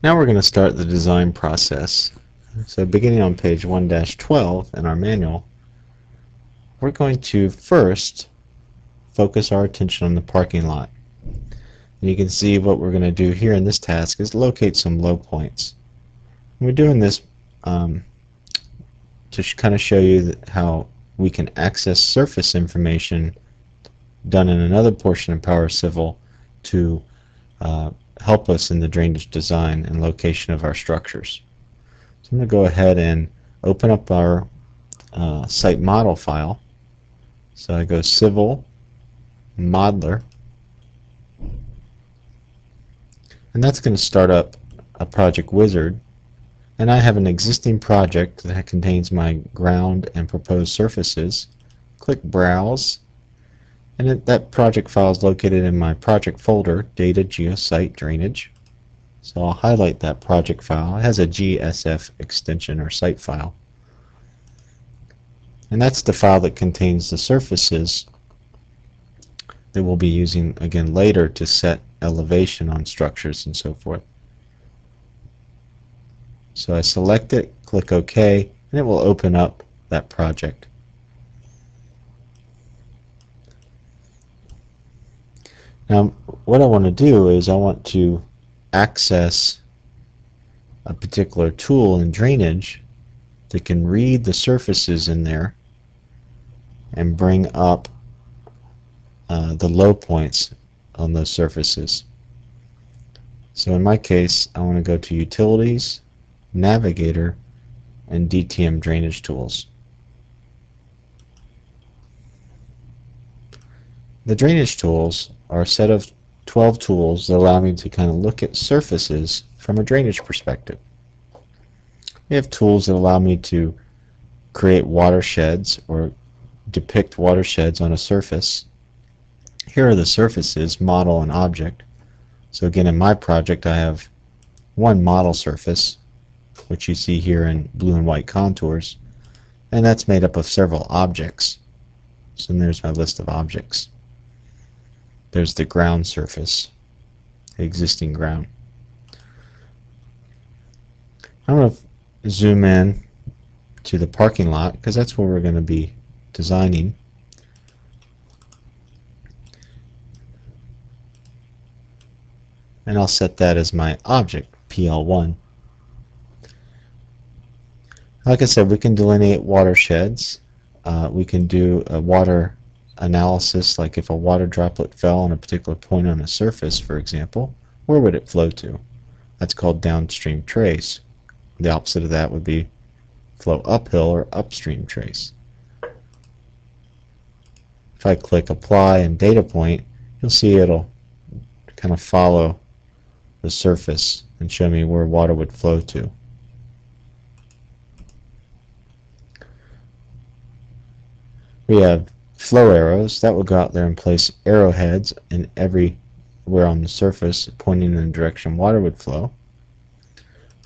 Now we're going to start the design process. So beginning on page 1-12 in our manual, we're going to first focus our attention on the parking lot. And you can see what we're going to do here in this task is locate some low points. And we're doing this to kind of show you how we can access surface information done in another portion of Power Civil to help us in the drainage design and location of our structures. So I'm going to go ahead and open up our site model file. So I go Civil, Modeler, and that's going to start up a project wizard. And I have an existing project that contains my ground and proposed surfaces. Click Browse, and that project file is located in my project folder, Data Geosite Drainage. So I'll highlight that project file. It has a GSF extension or site file. And that's the file that contains the surfaces that we'll be using again later to set elevation on structures and so forth. So I select it, click OK, and it will open up that project. Now what I want to do is I want to access a particular tool in drainage that can read the surfaces in there and bring up the low points on those surfaces. So in my case, I want to go to Utilities, Navigator, and DTM Drainage Tools. The drainage tools are a set of 12 tools that allow me to kind of look at surfaces from a drainage perspective. We have tools that allow me to create watersheds or depict watersheds on a surface. Here are the surfaces, model and object. So again, in my project I have one model surface, which you see here in blue and white contours, and that's made up of several objects. So there's my list of objects. There's the ground surface, the existing ground. I'm going to zoom in to the parking lot because that's where we're going to be designing. And I'll set that as my object, PL1. Like I said, we can delineate watersheds. We can do a water analysis, like if a water droplet fell on a particular point on a surface, for example, where would it flow to? That's called downstream trace. The opposite of that would be flow uphill or upstream trace. If I click Apply and Data Point, you'll see it'll kind of follow the surface and show me where water would flow to. We have flow arrows that will go out there and place arrowheads in everywhere on the surface pointing in the direction water would flow.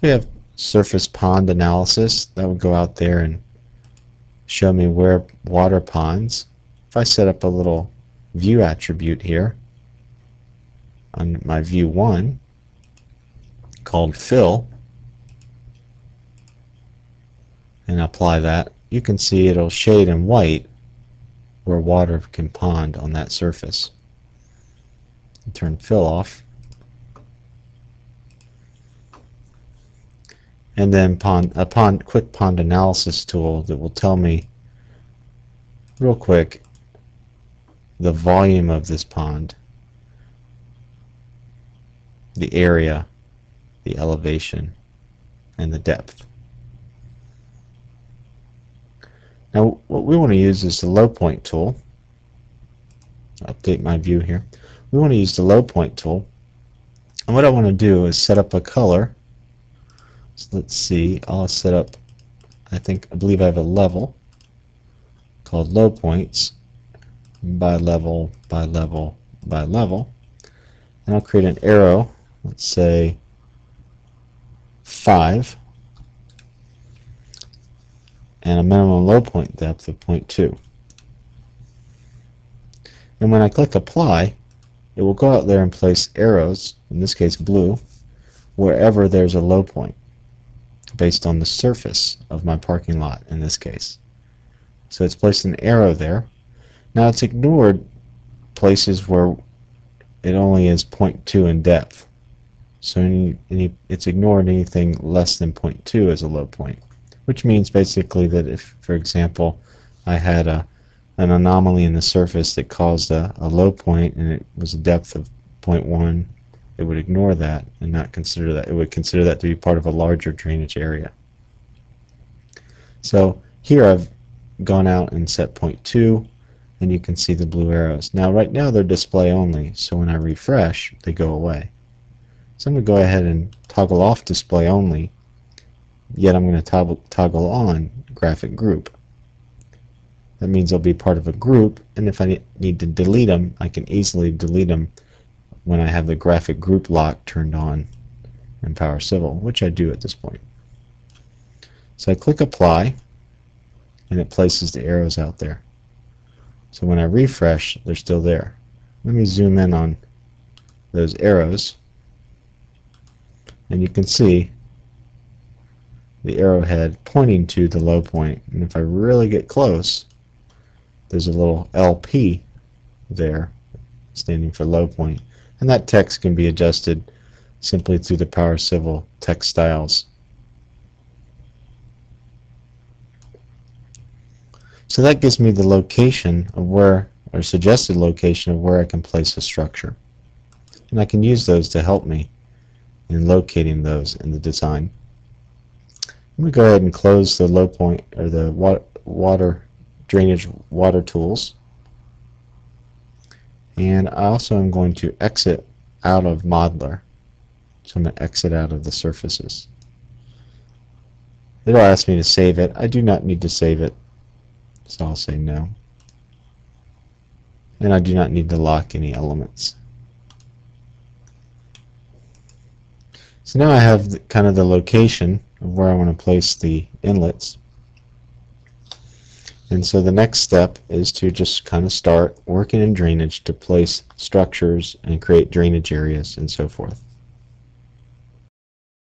We have surface pond analysis that will go out there and show me where water ponds. If I set up a little view attribute here on my view 1 called fill and apply that, you can see it'll shade in white where water can pond on that surface. Turn fill off. And then a quick pond analysis tool that will tell me real quick the volume of this pond, the area, the elevation, and the depth. Now what we want to use is the low point tool. Update my view here. We want to use the low point tool, and what I want to do is set up a color. So let's see, I'll set up, I believe I have a level called low points by level by level by level, and I'll create an arrow, let's say 5, and a minimum low point depth of 0.2. And when I click Apply, it will go out there and place arrows, in this case blue, wherever there's a low point based on the surface of my parking lot in this case. So it's placed an arrow there. Now it's ignored places where it only is 0.2 in depth. So it's ignored anything less than 0.2 as a low point, which means basically that if, for example, I had an anomaly in the surface that caused a low point and it was a depth of 0.1, it would ignore that and not consider that. It would consider that to be part of a larger drainage area. So here I've gone out and set 0.2, and you can see the blue arrows. Now right now they're display only, so when I refresh they go away. So I'm going to go ahead and toggle off display only, yet I'm going to toggle on graphic group. That means they'll be part of a group, and if I need to delete them, I can easily delete them when I have the graphic group lock turned on in Power Civil, which I do at this point. So I click apply, and it places the arrows out there. So when I refresh, they're still there. Let me zoom in on those arrows, and you can see the arrowhead pointing to the low point. And if I really get close, there's a little LP there standing for low point. And that text can be adjusted simply through the Power Civil text styles. So that gives me the location of where, or suggested location of where I can place a structure. And I can use those to help me in locating those in the design. I'm going to go ahead and close the low point, or the water drainage water tools. And I also am going to exit out of Modeler. So I'm going to exit out of the surfaces. It'll ask me to save it. I do not need to save it, so I'll say no. And I do not need to lock any elements. So now I have kind of the location of where I want to place the inlets. And so the next step is to just kind of start working in drainage to place structures and create drainage areas and so forth.